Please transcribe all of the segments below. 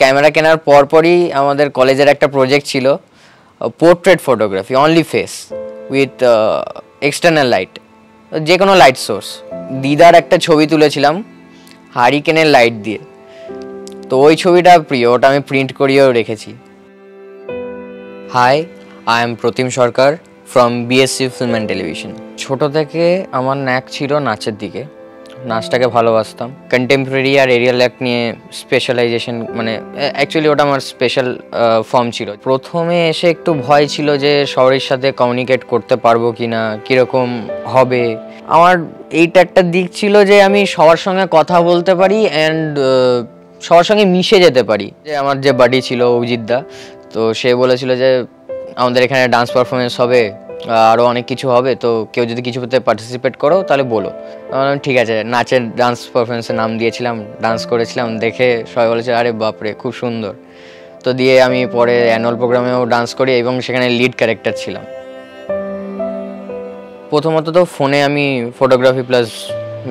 Camera কেনার পরপরই আমাদের কলেজের একটা প্রজেক্ট ছিল, portrait photography, only face with external light, যে কোনো লাইট সোর্স। দিদার একটা ছবি তুলেছিলাম হারিকেনের লাইট দিয়ে, তো ওই ছবিটা প্রিয়, ওটা আমি প্রিন্ট করিয়েও রেখেছি। Hi, I am Pratim Sarkar from BSc film and television. ছোটো থেকে আমার ন্যাক ছিল নাচের দিকে, নাচটাকে ভালোবাসতাম। কন্টেম্পোরারি আর এরিয়াল অ্যাক্ট নিয়ে স্পেশালাইজেশন, মানে অ্যাকচুয়ালি ওটা আমার স্পেশাল ফর্ম ছিল। প্রথমে এসে একটু ভয় ছিল যে সবার সাথে কমিউনিকেট করতে পারবো কি না, কীরকম হবে। আমার এইটা একটা দিক ছিল যে আমি সবার সঙ্গে কথা বলতে পারি অ্যান্ড সবার সঙ্গে মিশে যেতে পারি। যে আমার যে বাডি ছিল অভিজিৎদা, তো সে বলেছিল যে আমাদের এখানে ডান্স পারফরমেন্স হবে, আরও অনেক কিছু হবে, তো কেউ যদি কিছুতে পার্টিসিপেট করো তাহলে বলো। ঠিক আছে, নাচের ডান্স পারফরমেন্সের নাম দিয়েছিলাম, ডান্স করেছিলাম, দেখে সবাই বলেছে আরে বাপরে খুব সুন্দর। তো দিয়ে আমি পরে অ্যানুয়াল প্রোগ্রামেও ডান্স করি এবং সেখানে লিড ক্যারেক্টার ছিলাম। প্রথমত তো ফোনে আমি ফটোগ্রাফি প্লাস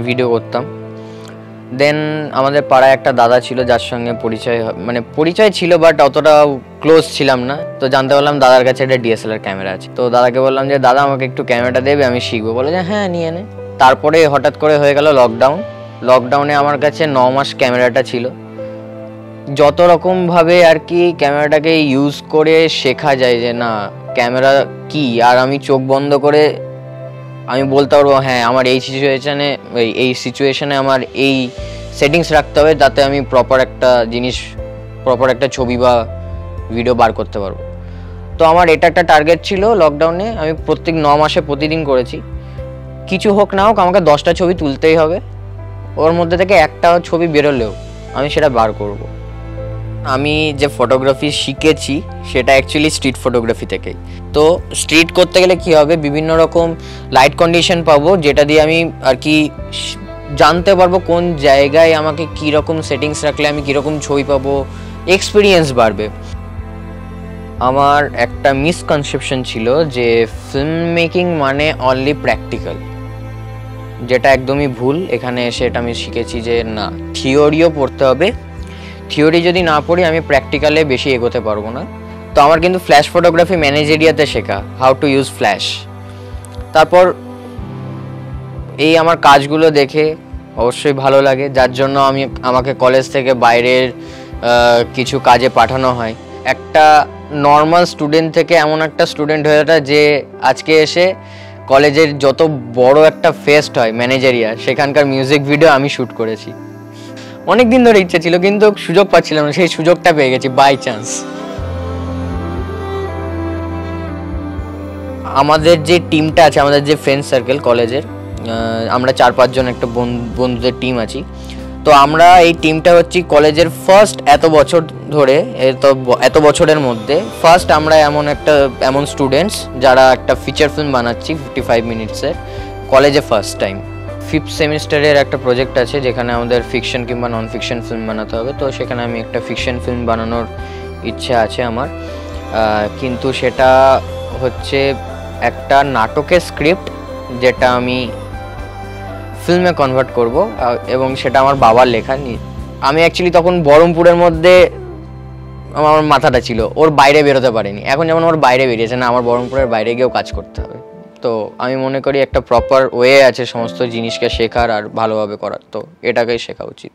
ভিডিও করতাম। দেন আমাদের পাড়ায় একটা দাদা ছিল যার সঙ্গে পরিচয় ছিল, বাট অতটা ক্লোজ ছিলাম না। তো জানতে পারলাম দাদার কাছে একটা ডিএসএলআর ক্যামেরা আছে। তো দাদাকে বললাম যে দাদা আমাকে একটু ক্যামেরাটা দেবে, আমি শিখবো। বলে যে হ্যাঁ নিয়ে নে। তারপরে হঠাৎ করে হয়ে গেল লকডাউনে আমার কাছে 9 মাস ক্যামেরাটা ছিল। যত রকমভাবে আর কি ক্যামেরাটাকে ইউজ করে শেখা যায় যে না ক্যামেরা কি, আর আমি চোখ বন্ধ করে আমি বলতে পারবো হ্যাঁ আমার এই সিচুয়েশনে আমার এই সেটিংস রাখতে হবে, তাতে আমি প্রপার একটা ছবি বা ভিডিও বার করতে পারবো। তো আমার এটা একটা টার্গেট ছিল লকডাউনে। আমি প্রত্যেক 9 মাসে প্রতিদিন করেছি, কিছু হোক না হোক আমাকে 10টা ছবি তুলতেই হবে। ওর মধ্যে থেকে একটা ছবি বেরোলেও আমি সেটা বার করব। আমি যে ফটোগ্রাফি শিখেছি সেটা অ্যাকচুয়ালি স্ট্রিট ফটোগ্রাফি থেকেই। তো স্ট্রিট করতে গেলে কি হবে, বিভিন্ন রকম লাইট কন্ডিশন পাবো, যেটা দিয়ে আমি আর কি জানতে পারবো কোন জায়গায় আমাকে কীরকম সেটিংস রাখলে আমি কীরকম ছবি পাবো, এক্সপিরিয়েন্স বাড়বে। আমার একটা মিসকনসেপশন ছিল যে ফিল্ম মেকিং মানে অনলি প্র্যাকটিক্যাল, যেটা একদমই ভুল। এখানে এসে এটা আমি শিখেছি যে না, থিওরিও পড়তে হবে। থিওরি যদি না পড়ি আমি প্র্যাকটিক্যালে বেশি এগোতে পারবো না। তো আমার কিন্তু ফ্ল্যাশ ফটোগ্রাফি ম্যানেজেরিয়াতে শেখা, হাউ টু ইউজ ফ্ল্যাশ। তারপর এই আমার কাজগুলো দেখে অবশ্যই ভালো লাগে, যার জন্য আমাকে কলেজ থেকে বাইরের কিছু কাজে পাঠানো হয়। একটা নর্মাল স্টুডেন্ট থেকে এমন একটা স্টুডেন্ট হয়ে ওঠা যে আজকে এসে কলেজের যত বড় একটা ফেস্ট হয় ম্যানেজেরিয়া, সেখানকার মিউজিক ভিডিও আমি শ্যুট করেছি। অনেক দিন ধরে ইচ্ছে ছিল কিন্তু সুযোগ পাচ্ছিলাম না, সেই সুযোগটা পেয়ে গেছি বাই চান্স। আমাদের যে টিমটা আছে, আমাদের যে ফ্রেন্ড সার্কেল কলেজের, আমরা 4-5 জন একটা বন্ধুদের টিম আছি। তো আমরা এই টিমটা হচ্ছি কলেজের ফার্স্ট এত বছরের মধ্যে ফার্স্ট আমরা এমন স্টুডেন্টস যারা একটা ফিচার ফিল্ম বানাচ্ছি 55 মিনিটসের, কলেজে ফার্স্ট টাইম। 5th সেমিস্টারের একটা প্রজেক্ট আছে যেখানে আমাদের ফিকশন কিংবা নন ফিকশন ফিল্ম বানাতে হবে। তো সেখানে আমি একটা ফিকশন ফিল্ম বানানোর ইচ্ছা আছে আমার, কিন্তু সেটা হচ্ছে একটা নাটকের স্ক্রিপ্ট যেটা আমি ফিল্মে কনভার্ট করব, এবং সেটা আমার বাবার লেখা। আমি অ্যাকচুয়ালি তখন বহরমপুরের মধ্যে আমার মাথাটা ছিল, ওর বাইরে বেরোতে পারিনি। এখন যেমন ওর বাইরে বেরিয়েছে, না আমার বহরমপুরের বাইরে গিয়েও কাজ করতে হবে। তো আমি মনে করি একটা প্রপার ওয়ে আছে সমস্ত জিনিসকে শেখার আর ভালোভাবে করার, তো এটাকেই শেখা উচিত।